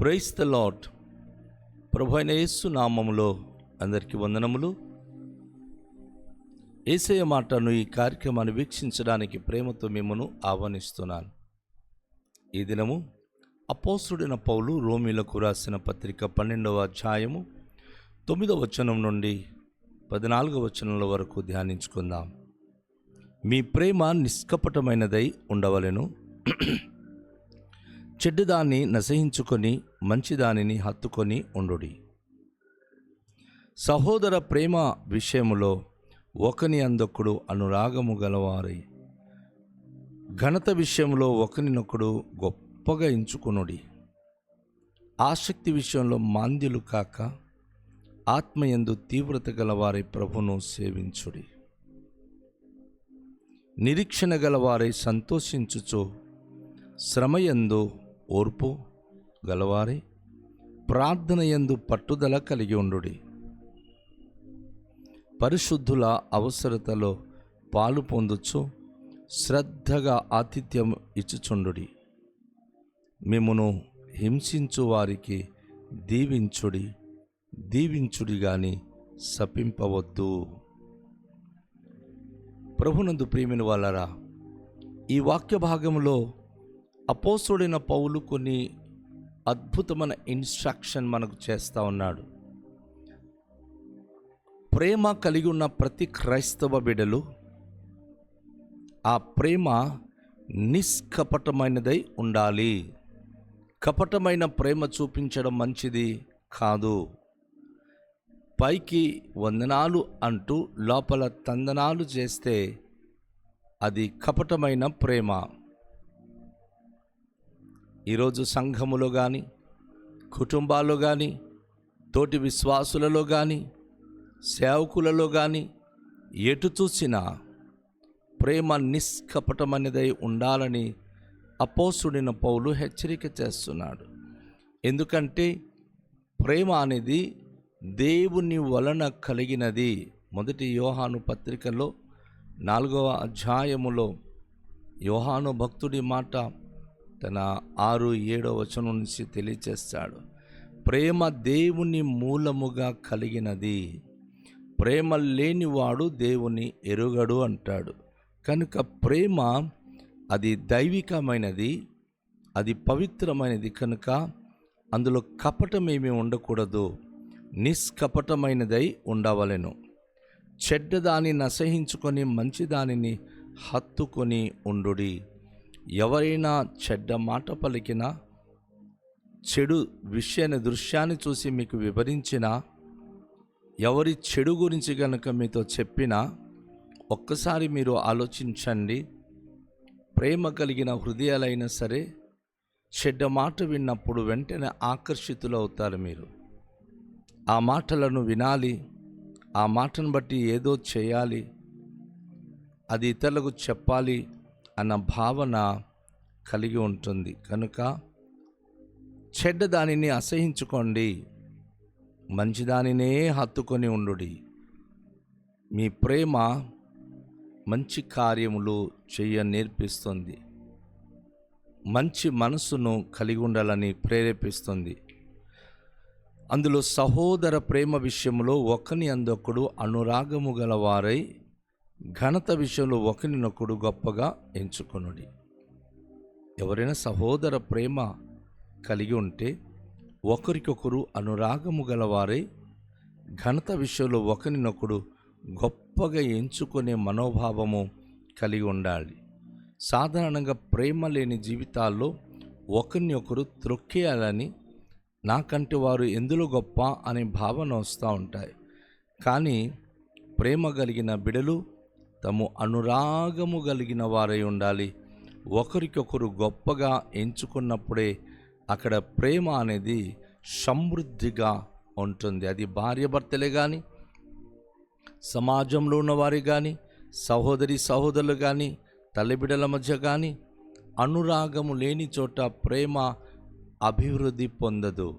Praise the lord. ప్రభు అయిన యేసు నామములో అందరికీ వందనములు. యేసయ్య మాటను ఈ కార్యక్రమాన్ని వీక్షించడానికి ప్రేమతో మిమ్మను ఆహ్వానిస్తున్నాను. ఈ దినము అపోస్తలుడైన పౌలు రోమీలకు రాసిన పత్రిక 12వ అధ్యాయము 9వ వచనం నుండి 14వ వచనంల వరకు ధ్యానించుకుందాం. మీ ప్రేమ నిష్కపటమైనదై ఉండవలెను, చెడ్డదాన్ని నశించుకొని మంచిదానిని హత్తుకొని ఉండుడి. సహోదర ప్రేమ విషయములో ఒకని అందొకడు అనురాగము గలవారై, ఘనత విషయంలో ఒకరినొకడు గొప్పగా ఎంచుకొనుడి. ఆసక్తి విషయంలో మాంద్యులు కాక ఆత్మయందు తీవ్రత గలవారై ప్రభును సేవించుడి. నిరీక్షణ గలవారై సంతోషించుచు, శ్రమయందు ఓర్పు గలవారై ప్రార్థన యందు పట్టుదల కలిగి ఉండుడి. పరిశుద్ధుల అవసరతలో పాలు పొందుచు శ్రద్ధగా ఆతిథ్యం ఇచ్చుచుండుడి. మిమ్మును హింసించు వారికి దీవించుడి గాని శపింపవద్దు. ప్రభునందు ప్రియమైన వాళ్ళారా, ఈ వాక్య భాగంలో అపోస్తలుడైన పౌలు కొన్ని అద్భుతమైన ఇన్స్ట్రక్షన్ మనకు చేస్తూ ఉన్నాడు. ప్రేమ కలిగి ఉన్న ప్రతి క్రైస్తవ బిడ్డలు ఆ ప్రేమ నిష్కపటమైనదై ఉండాలి. కపటమైన ప్రేమ చూపించడం మంచిది కాదు. పైకి వందనాలు అంటూ లోపల తందనాలు చేస్తే అది కపటమైన ప్రేమ. ఈరోజు సంఘములో కానీ, కుటుంబాల్లో కానీ, తోటి విశ్వాసులలో కానీ, సేవకులలో కానీ ఎటు చూసినా ప్రేమ నిష్కపటమైనదై ఉండాలని అపోస్తలుడైన పౌలు హెచ్చరిక చేస్తున్నాడు. ఎందుకంటే ప్రేమ అనేది దేవుని వలన కలిగినది. మొదటి యోహాను పత్రికలో 4వ అధ్యాయములో యోహాను భక్తుడి మాట తన 6-7 వచనం నుంచి తెలియచేస్తాడు. ప్రేమ దేవుని మూలముగా కలిగినది, ప్రేమ లేనివాడు దేవుని ఎరుగడు అంటాడు. కనుక ప్రేమ అది దైవికమైనది, అది పవిత్రమైనది. కనుక అందులో కపటమేమీ ఉండకూడదు, నిష్కపటమైనదై ఉండవలెను. చెడ్డదాన్ని నశించుకొని మంచిదానిని హత్తుకొని ఉండుడి. ఎవరైనా చెడ్డ మాట పలికినా, చెడు దృశ్యాన్ని చూసి మీకు వివరించినా, ఎవరి చెడు గురించి గనక మీతో చెప్పినా ఒక్కసారి మీరు ఆలోచించండి. ప్రేమ కలిగిన హృదయాలైనా సరే చెడ్డ మాట విన్నప్పుడు వెంటనే ఆకర్షితులవుతారు. మీరు ఆ మాటలను వినాలి, ఆ మాటను బట్టి ఏదో చేయాలి, అది ఇతరులకు చెప్పాలి అన్న భావన కలిగి ఉంటుంది. కనుక చెడ్డదానిని అసహించుకోండి, మంచిదానినే హత్తుకొని ఉండుడి. మీ ప్రేమ మంచి కార్యములు నేర్పిస్తుంది, మంచి మనసును కలిగి ఉండాలని ప్రేరేపిస్తుంది. అందులో సహోదర ప్రేమ విషయంలో ఒకని అందొకడు అనురాగము గలవారై, ఘనత విషయంలో ఒకరినొకడు గొప్పగా ఎంచుకొనుడి. ఎవరైనా సహోదర ప్రేమ కలిగి ఉంటే ఒకరికొకరు అనురాగము గలవారై, ఘనత విషయంలో ఒకరినొకడు గొప్పగా ఎంచుకునే మనోభావము కలిగి ఉండాలి. సాధారణంగా ప్రేమ లేని జీవితాల్లో ఒకరిని ఒకరు త్రొక్కేయాలని, నాకంటే వారు ఎందులో గొప్ప అనే భావన వస్తూ ఉంటాయి. కానీ ప్రేమ కలిగిన బిడలు తమ అనురాగము కలిగిన వారై ఉండాలి. ఒకరికొకరు గొప్పగా ఎంచుకున్నప్పుడే అక్కడ ప్రేమ అనేది సమృద్ధిగా ఉంటుంది. అది భార్యాభర్తలే కానీ, సమాజంలో ఉన్నవారు కానీ, సహోదరులు కానీ, తల్లిబిడ్డల మధ్య కానీ అనురాగము లేని చోట ప్రేమ అభివృద్ధి పొందదు.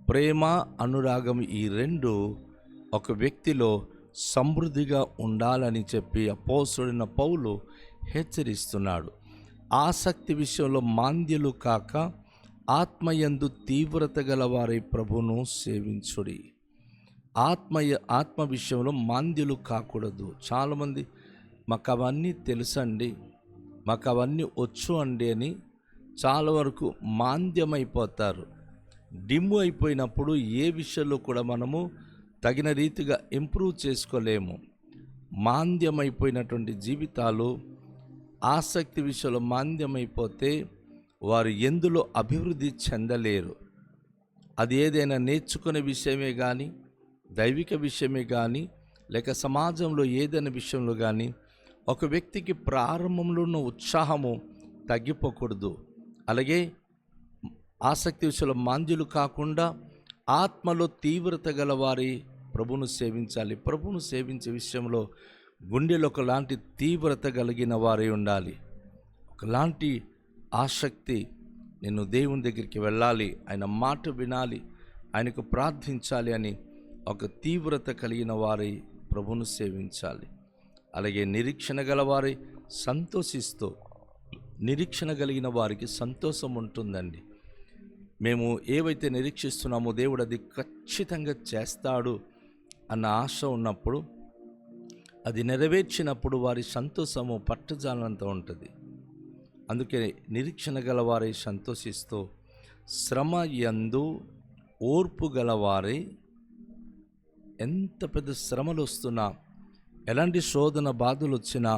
ప్రేమ, అనురాగం ఈ రెండు ఒక వ్యక్తిలో సమృద్ధిగా ఉండాలని చెప్పి అపోస్తలుడైన పౌలు హెచ్చరిస్తున్నాడు. ఆసక్తి విషయంలో మాంద్యులు కాక ఆత్మయందు తీవ్రత గలవారై ప్రభును సేవించుడి. ఆత్మ విషయంలో మాంద్యులు కాకూడదు. చాలామంది మాకు అవన్నీ తెలుసండి, మాకు అవన్నీ వచ్చు అండి అని చాలా వరకు మాంద్యమైపోతారు. డిమ్ము అయిపోయినప్పుడు ఏ విషయంలో కూడా మనము తగిన రీతిగా ఇంప్రూవ్ చేసుకోలేము. మాంద్యమైపోయినటువంటి జీవితాలు, ఆసక్తి విషయంలో మాంద్యమైపోతే వారు ఎందులో అభివృద్ధి చెందలేరు. అది ఏదైనా నేర్చుకునే విషయమే కానీ, దైవిక విషయమే కానీ, లేక సమాజంలో ఏదైనా విషయంలో కానీ ఒక వ్యక్తికి ప్రారంభంలో ఉన్న ఉత్సాహము తగ్గిపోకూడదు. అలాగే ఆసక్తి విషయంలో మాంద్యులు కాకుండా ఆత్మలో తీవ్రత గలవారి ప్రభును సేవించాలి. ప్రభును సేవించే విషయంలో గుండెలో ఒకలాంటి తీవ్రత కలిగిన వారై ఉండాలి. ఒకలాంటి ఆసక్తి, నేను దేవుని దగ్గరికి వెళ్ళాలి, ఆయన మాట వినాలి, ఆయనకు ప్రార్థించాలి అని ఒక తీవ్రత కలిగిన వారై ప్రభును సేవించాలి. అలాగే నిరీక్షణ గలవారై సంతోషిస్తూ, నిరీక్షణ కలిగిన వారికి సంతోషం ఉంటుందండి. మేము ఏవైతే నిరీక్షిస్తున్నామో దేవుడు అది ఖచ్చితంగా చేస్తాడు అన్న ఆశ ఉన్నప్పుడు, అది నెరవేర్చినప్పుడు వారి సంతోషము పట్టుజాలంత ఉంటుంది. అందుకే నిరీక్షణ గలవారై సంతోషిస్తూ, శ్రమ యందు ఓర్పు గలవారై, ఎంత పెద్ద శ్రమలు వస్తున్నా, ఎలాంటి శోధన బాధలు వచ్చినా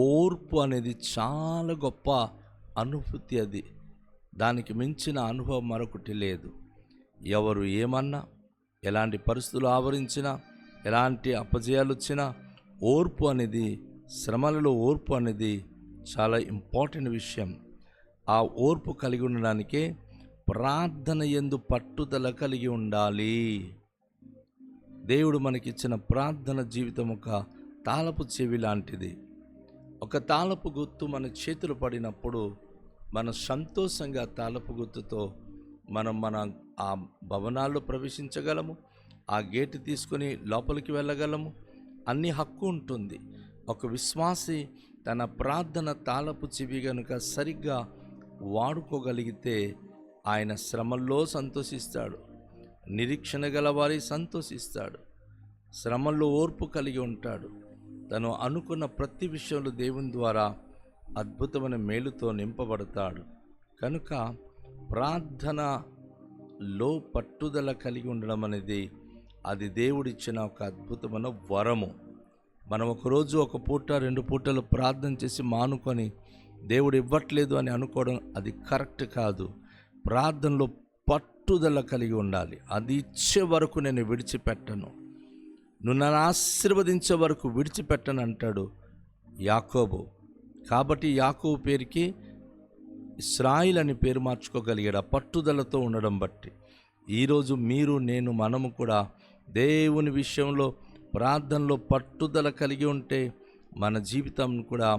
ఓర్పు అనేది చాలా గొప్ప అనుభూతి. అది దానికి మించిన అనుభవం మరొకటి లేదు. ఎవరు ఏమన్నా, ఎలాంటి పరిస్థితులు ఆవరించినా, ఎలాంటి అపజయాలు వచ్చినా ఓర్పు అనేది, శ్రమలలో ఓర్పు అనేది చాలా ఇంపార్టెంట్ విషయం. ఆ ఓర్పు కలిగి ఉండడానికే ప్రార్థన యందు పట్టుదల కలిగి ఉండాలి. దేవుడు మనకిచ్చిన ప్రార్థన జీవితం ఒక తాళపు చెవి లాంటిది. ఒక తాళపు గుర్తు మన చేతులు పడినప్పుడు మన సంతోషంగా తాళపు గుర్తుతో మన ఆ భవనాల్లో ప్రవేశించగలము, ఆ గేటు తీసుకొని లోపలికి వెళ్ళగలము, అన్ని హక్కు ఉంటుంది. ఒక విశ్వాసి తన ప్రార్థన తాళపు చెవి గనుక సరిగ్గా వాడుకోగలిగితే ఆయన శ్రమల్లో సంతోషిస్తాడు, నిరీక్షణ గలవారి సంతోషిస్తాడు, శ్రమల్లో ఓర్పు కలిగి ఉంటాడు. తను అనుకున్న ప్రతి విషయంలో దేవుని ద్వారా అద్భుతమైన మేలుతో నింపబడతాడు. కనుక ప్రార్థనలో పట్టుదల కలిగి ఉండడం అనేది అది దేవుడిచ్చిన ఒక అద్భుతమైన వరము. మనం ఒకరోజు ఒక పూట 2 పూటలు ప్రార్థన చేసి మానుకొని దేవుడు ఇవ్వట్లేదు అని అనుకోవడం అది కరెక్ట్ కాదు. ప్రార్థనలో పట్టుదల కలిగి ఉండాలి. అది ఇచ్చే వరకు నేను విడిచిపెట్టను, నువ్వు నన్ను ఆశీర్వదించే వరకు విడిచిపెట్టను అంటాడు యాకోబు. కాబట్టి యాకోబు పేరుకి ఇశ్రాయిల్ అని పేరు మార్చుకోగలిగాడు, ఆ పట్టుదలతో ఉండడం బట్టి. ఈరోజు మీరు, నేను, మనము కూడా దేవుని విషయంలో ప్రార్థనలో పట్టుదల కలిగి ఉంటే మన జీవితం కూడా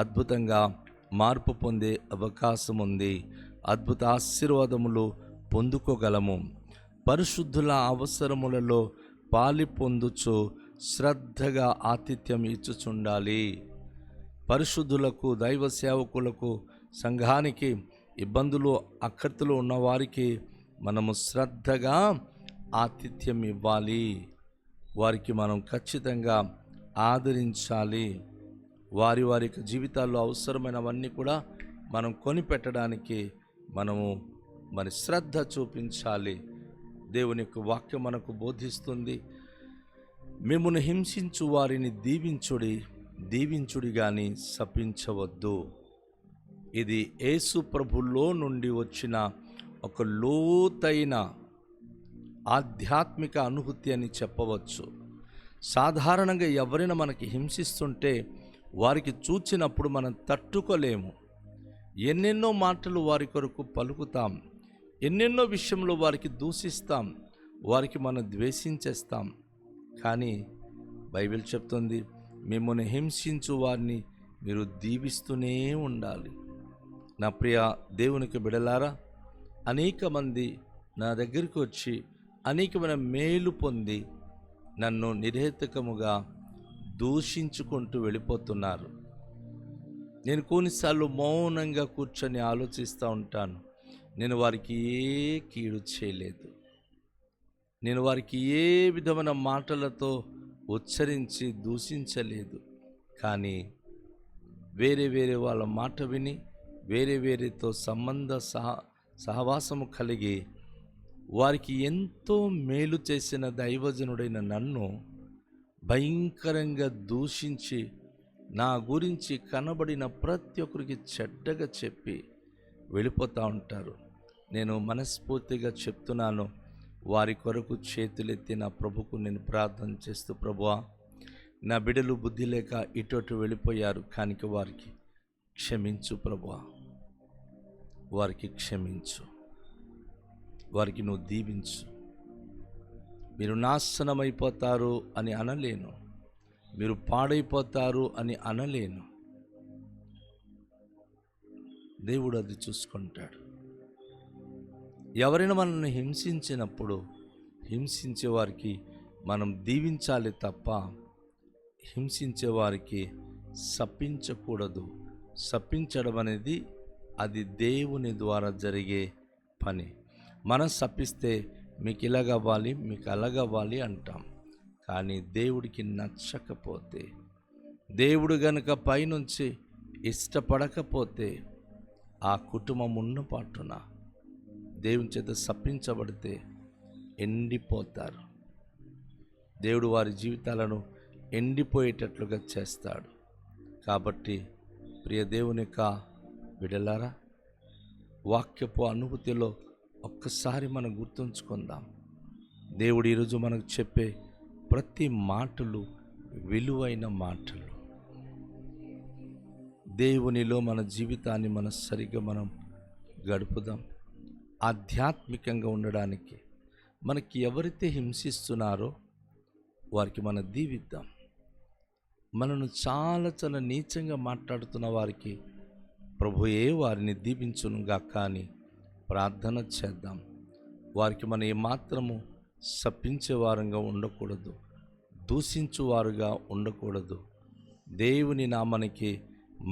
అద్భుతంగా మార్పు పొందే అవకాశం ఉంది. అద్భుత ఆశీర్వాదములు పొందుకోగలము. పరిశుద్ధుల అవసరములలో పాలి పొందుచు శ్రద్ధగా ఆతిథ్యం ఇచ్చుచుండాలి. పరిశుద్ధులకు, దైవ సేవకులకు, సంఘానికి ఇబ్బందులు అక్కర్తులు ఉన్నవారికి మనము శ్రద్ధగా ఆతిథ్యం ఇవ్వాలి. వారికి మనం ఖచ్చితంగా ఆదరించాలి. వారి యొక్క జీవితాల్లో అవసరమైనవన్నీ కూడా మనం కొనిపెట్టడానికి మనము మరి శ్రద్ధ చూపించాలి. దేవుని యొక్క వాక్యం మనకు బోధిస్తుంది, మిమ్మును హింసించు వారిని దీవించుడి కానీ శపించవద్దు. ఇది యేసు ప్రభులో నుండి వచ్చిన ఒక లోతైన ఆధ్యాత్మిక అనుభూతి అని చెప్పవచ్చు. సాధారణంగా ఎవరైనా మనకి హింసిస్తుంటే వారికి చూచినప్పుడు మనం తట్టుకోలేము. ఎన్నెన్నో మాటలు వారి కొరకు పలుకుతాం, ఎన్నెన్నో విషయంలో వారికి దూషిస్తాం, వారికి మనం ద్వేషించేస్తాం. కానీ బైబిల్ చెప్తుంది, మిమ్మల్ని హింసించు వారిని మీరు దీవిస్తూనే ఉండాలి. నా ప్రియ దేవునికి బిడలారా, అనేక మంది నా దగ్గరికి వచ్చి అనేకమైన మేలు పొంది నన్ను నిర్హేతుకముగా దూషించుకుంటూ వెళ్ళిపోతున్నారు. నేను కొన్నిసార్లు మౌనంగా కూర్చొని ఆలోచిస్తూ ఉంటాను, నేను వారికి ఏ కీడు చేయలేదు, నేను వారికి ఏ విధమైన మాటలతో ఉచ్చరించి దూషించలేదు. కానీ వేరే వేరే వాళ్ళ మాట విని వేరే వేరేతో సహవాసము కలిగి వారికి ఎంతో మేలు చేసిన దైవజనుడైన నన్ను భయంకరంగా దూషించి నా గురించి కనబడిన ప్రతి ఒక్కరికి చెడ్డగా చెప్పి వెళ్ళిపోతూ ఉంటారు. నేను మనస్ఫూర్తిగా చెప్తున్నాను, వారి కొరకు చేతులెత్తి నా ప్రభుకు నేను ప్రార్థన చేస్తూ, ప్రభువా, నా బిడ్డలు బుద్ధి లేక ఇటు వెళ్ళిపోయారు, కానికి వారికి క్షమించు ప్రభువా, వారికి క్షమించు, వారికి నువ్వు దీవించు. మీరు నాశనమైపోతారు అని అనలేను, మీరు పాడైపోతారు అని అనలేను. దేవుడు అది చూసుకుంటాడు. ఎవరైనా మనల్ని హింసించినప్పుడు హింసించే వారికి మనం దీవించాలి తప్ప హింసించే వారికి శపించకూడదు. శపించడం అనేది అది దేవుని ద్వారా జరిగే పని. మనం శపిస్తే మీకు ఇలాగవ్వాలి, మీకు అలాగవ్వాలి అంటాం. కానీ దేవుడికి నచ్చకపోతే, దేవుడు గనుక పైనుంచి ఇష్టపడకపోతే ఆ కుటుంబం ఉన్న పాటున దేవుని చేత శపించబడితే ఎండిపోతారు. దేవుడు వారి జీవితాలను ఎండిపోయేటట్లుగా చేస్తాడు. కాబట్టి ప్రియ దేవుని యొక్క బిడ్డలారా, వాక్యపు అనుభూతిలో ఒక్కసారి మనం గుర్తుంచుకుందాం. దేవుడు ఈరోజు మనకు చెప్పే ప్రతి మాటలు విలువైన మాటలు. దేవునిలో మన జీవితాన్ని మనం సరిగ్గా మనం గడుపుదాం. ఆధ్యాత్మికంగా ఉండడానికి మనకి ఎవరైతే హింసిస్తున్నారో వారికి మనం దీవిద్దాం. మనను చాలా చాలా నీచంగా మాట్లాడుతున్న వారికి ప్రభుయే వారిని దీవించునుగా కానీ ప్రార్థన చేద్దాం. వారికి మనం ఏమాత్రము శపించేవారంగా ఉండకూడదు, దూషించువారుగా ఉండకూడదు. దేవుని నామానికి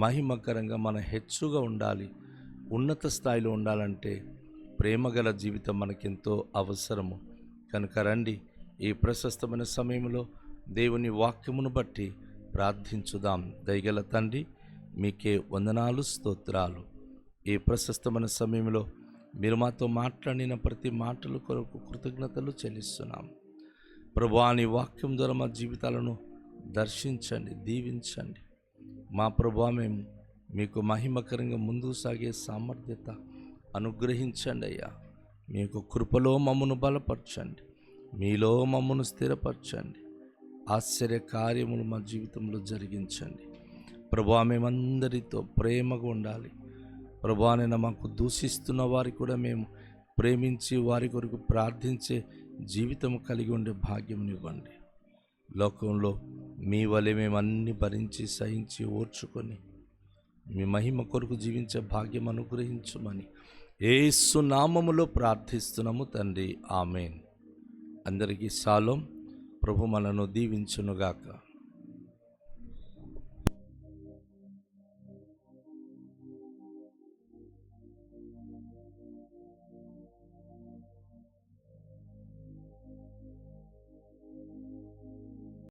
మహిమకరంగా మనం హెచ్చుగా ఉండాలి. ఉన్నత స్థాయిలో ఉండాలంటే ప్రేమగల జీవితం మనకెంతో అవసరము. కనుక రండి, ఈ ప్రశస్తమైన సమయంలో దేవుని వాక్యమును బట్టి ప్రార్థించుదాం. దయగల తండ్రి, మీకే వందనాలు, స్తోత్రాలు. ఈ ప్రశస్తమైన సమయంలో మీరు మాతో మాట్లాడిన ప్రతి మాటలు కొరకు కృతజ్ఞతలు చెల్లిస్తున్నాం. ప్రభువా, నీ వాక్యం ద్వారా మా జీవితాలను దర్శించండి, దీవించండి. మా ప్రభువా, మేము మీకు మహిమకరంగా ముందుకు సాగే సామర్థ్యత అనుగ్రహించండి అయ్యా. మీకు కృపలో మమ్మను బలపరచండి, మీలో మమ్మను స్థిరపరచండి. ఆశ్చర్య కార్యములు మా జీవితంలో జరిగించండి. ప్రభువా, మేమందరితో ప్రేమగా ఉండాలి. ప్రభువా, నేను మాకు దూషిస్తున్న వారికి కూడా మేము ప్రేమించి వారి కొరకు ప్రార్థించే జీవితం కలిగి ఉండే భాగ్యం ఇవ్వండి. లోకంలో మీ వలె మేము అన్ని భరించి సహించి ఓర్చుకొని మీ మహిమ కొరకు జీవించే భాగ్యం అనుగ్రహించమని యేసు నామములో ప్రార్థిస్తున్నాము తండ్రి, ఆమేన్. అందరికీ షాలోమ్. ప్రభు మనను దీవించునుగాక.